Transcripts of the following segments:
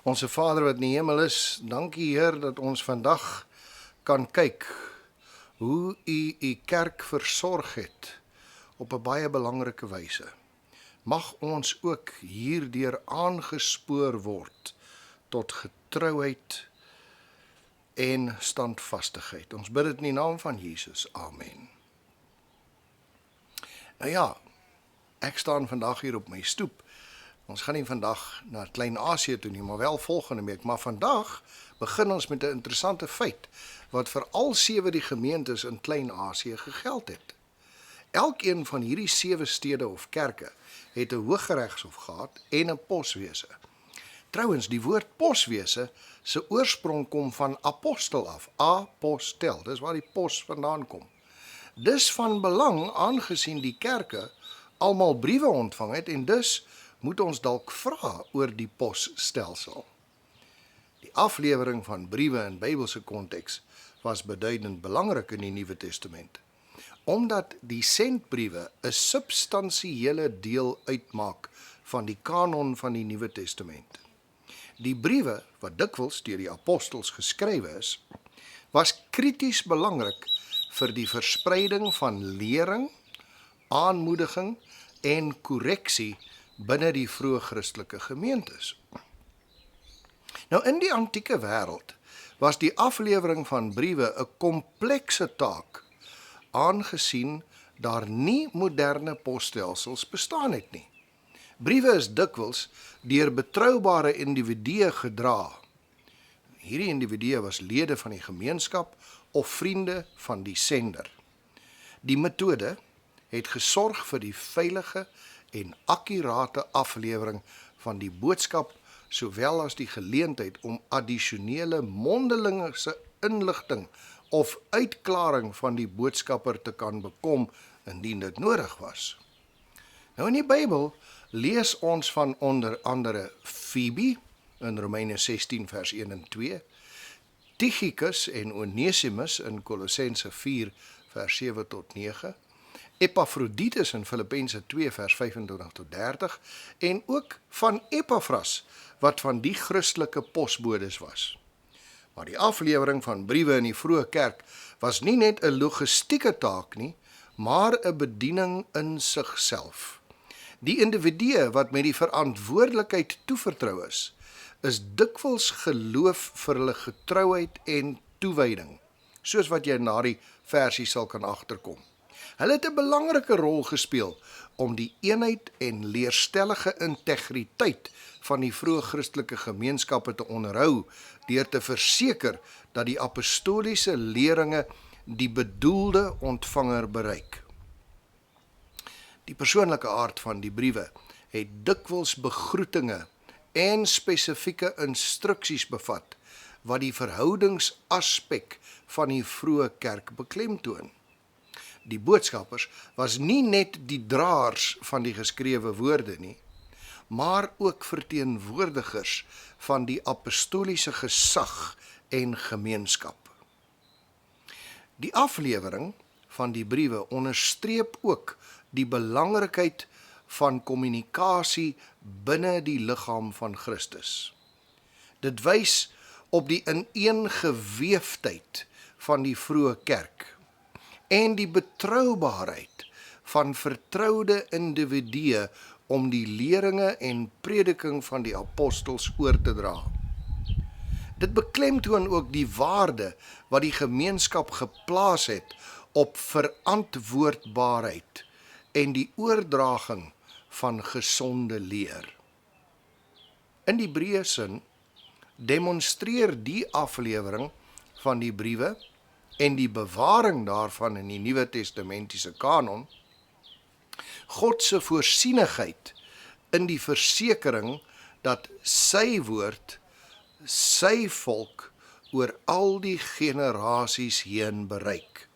Onse Vader wat in die hemel is, dankie Heer dat ons vandag kan kyk hoe U kerk versorg het op 'n baie belangrike wyse. Mag ons ook hierdeur aangespoor word tot getrouheid en standvastigheid. Ons bid dit in die naam van Jesus. Amen. Nou ja, ek staan vandag hier op my stoep. Ons gaan nie vandag na Klein-Asië toe nie, maar wel volgende week. Maar vandag begin ons met 'n interessante feit, wat vir al 7 die gemeentes in Klein-Asië gegeld het. Elkeen van hierdie 7 stede of kerke het 'n Hooggeregshof gehad en 'n poswese. Trouwens, die woord poswese se oorsprong kom van apostel af, apostel, dis waar die pos vandaan kom. Dis van belang aangesien die kerke almal briewe ontvang het en dus moet ons dalk vra oor die posstelsel. Die aflewering van briewe in Bybelse konteks was beduidend belangrik in die Nuwe Testament, omdat die sendbriewe 'n substansiële deel uitmaak van die kanon van die Nuwe Testament. Die briewe, wat dikwels deur die apostels geskrywe is, was krities belangrik vir die verspreiding van lering, aanmoediging en korreksie binne die vroeë Christelike gemeentes. Nou in die antieke wêreld was die aflewering van briewe 'n komplekse taak, aangesien daar nie moderne posstelsels bestaan het nie. Briewe is dikwels deur betroubare individue gedra. Hierdie individue was lede van die gemeenskap of vriende van die sender. Die metode het gesorg vir die veilige en akkurate aflewering van die boodskap, sowel as die geleentheid om addisionele mondelingse inligting of uitklaring van die boodskapper te kan bekom indien dit nodig was. Nou in die Bybel lees ons van onder andere Fibi in Romeine 16 vers 1 en 2, Tychicus en Onesimus in Kolossense 4 vers 7 tot 9, Epaphroditus in Filippense 2 vers 25 tot 30 en ook van Epaphras wat van die Christelike posbodes was. Maar die aflewering van briewe in die vroeë kerk was nie net 'n logistieke taak nie, maar 'n bediening in sigself. Die individue wat met die verantwoordelikheid toevertrou is dikwels geloof vir hulle getrouheid en toewyding, soos wat jy na die versie sal kan agterkom. Hulle het 'n belangrike rol gespeel om die eenheid en leerstellige integriteit van die vroeë Christelike gemeenskappe te onderhou, deur te verseker dat die apostoliese leringe die bedoelde ontvanger bereik. Die persoonlike aard van die briewe het dikwels begroetinge en spesifieke instruksies bevat, wat die verhoudingsaspek van die vroeë kerk beklemtoon. Die boodskappers was nie net die draers van die geskrewe woorde nie, maar ook verteenwoordigers van die apostoliese gesag en gemeenskap. Die aflewering van die briewe onderstreep ook die belangrikheid van kommunikasie binne die liggaam van Christus. Dit wys op die ineengeweefdheid van die vroeë kerk en die betroubaarheid van vertroude individue om die leringe en prediking van die apostels oor te dra. Dit beklemtoon ook die waarde wat die gemeenskap geplaas het op verantwoordbaarheid en die oordraging van gesonde leer. In die breë sin demonstreer die aflewering van die briewe en die bewaring daarvan in die Nuwe Testamentiese kanon God se voorsienigheid in die versekering dat sy woord sy volk oor al die generasies heen bereik.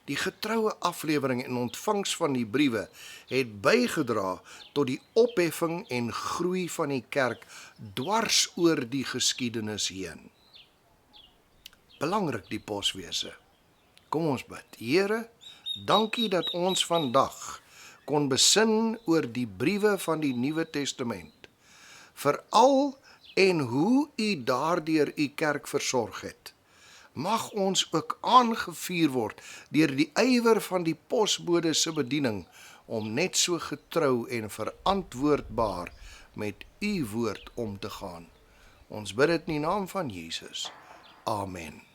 Die getroue aflewering en ontvangs van die briewe het bygedra tot die opheffing en groei van die kerk dwars oor die geskiedenis heen. Belangrik die poswese. Kom ons bid. Here, dankie dat ons vandag kon besin oor die briewe van die Nuwe Testament, veral en hoe U daardeur U kerk versorg het. Mag ons ook aangevuur word deur die ywer van die posbode se bediening om net so getrou en verantwoordbaar met U woord om te gaan. Ons bid dit in die naam van Jesus. Amen.